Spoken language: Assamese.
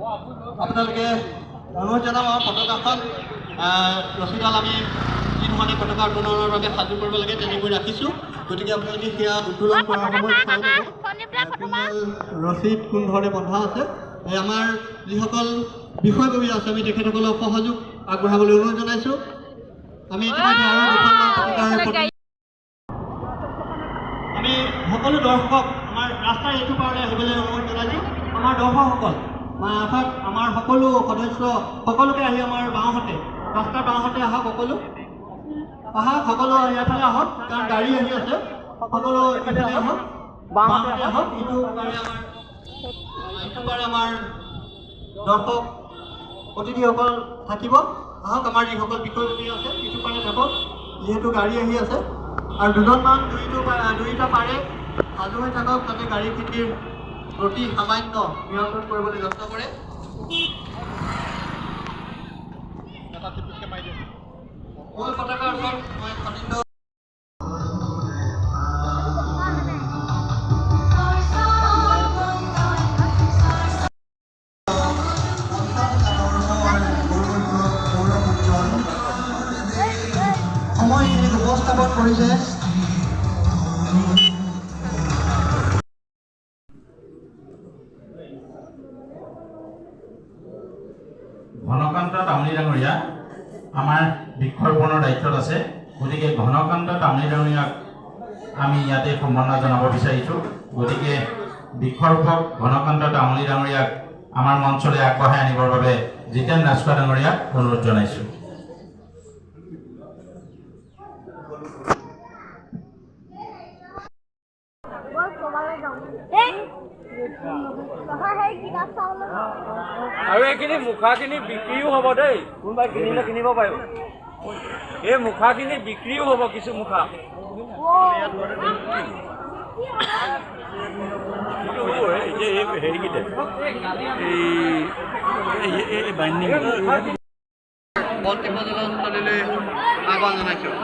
আপোনালোকে অনুৰোধ জনাম পতাকাখন ৰছীডাল আমি যি ধৰণে পতাকা উত্তোলনৰ বাবে সাজু কৰিব লাগে তেনেকৈ ৰাখিছোঁ। গতিকে আপোনালোকে সেয়া উত্তোলন কৰাৰ সময়ত চাই ল'ব ৰছীত কোন ধৰণে বন্ধা আছে। আমাৰ যিসকল বিষয়ববী আছে আমি তেখেতসকলক সহযোগ আগবঢ়াবলৈ অনুৰোধ জনাইছোঁ। আমি ইতিমধ্যে আৰু দুখনমান পতাকাৰ আমি সকলো দৰ্শক আমাৰ ৰাস্তাৰ এইটো পাৰলৈ আহিবলৈ অনুৰোধ জনাইছোঁ। আমাৰ দৰ্শকসকল অৰ্থাৎ আমাৰ সকলো সদস্য সকলোকে আহি আমাৰ বাওঁহাতে ৰাস্তাৰ বাওঁহাতে আহক। সকলো ইয়াৰফালে আহক, কাৰণ গাড়ী আহি আছে। সকলো এইফালে আহক, বাওঁহাতে আহক। ইটো পাৰে আমাৰ দৰ্শক অতিথিসকল থাকিব। আহক, আমাৰ যিসকল বিষয়ববী আছে ইটো পাৰে থাকক, যিহেতু গাড়ী আহি আছে। আৰু দুজনমান দুইটা পাৰে সাজু হৈ থাকক, যাতে গাড়ীখিনিৰ প্ৰতি সামান্য নিয়ন্ত্ৰণ কৰিবলৈ যত্ন কৰে। মূল পতাকাৰ ওচৰত মই খনিন্দ সময়খিনিক উপস্থাপন কৰিছে। ঘনকান্ত তামুলী ডাঙৰীয়া আমাৰ বৃক্ষৰোপণৰ দায়িত্বত আছে। গতিকে ঘনকান্ত তামুলী ডাঙৰীয়াক আমি ইয়াতে সম্বৰ্ধনা জনাব বিচাৰিছোঁ। গতিকে বৃক্ষৰোপক ঘনকান্ত তামুলী ডাঙৰীয়াক আমাৰ মঞ্চলৈ আগবঢ়াই আনিবৰ বাবে জিতেন ৰাজখোৱা ডাঙৰীয়াক অনুৰোধ জনাইছোঁ। আৰু এইখিনি মুখাখিনি বিক্ৰীও হ'ব দেই, কোনোবাই কিনিলে কিনিব পাৰিব। এই মুখাখিনি বিক্ৰীও হ'ব, কিছু মুখা হেৰিকেইটা বন্তি প্ৰজ্বলনস্থলীলৈ আহ্বান জনাইছোঁ।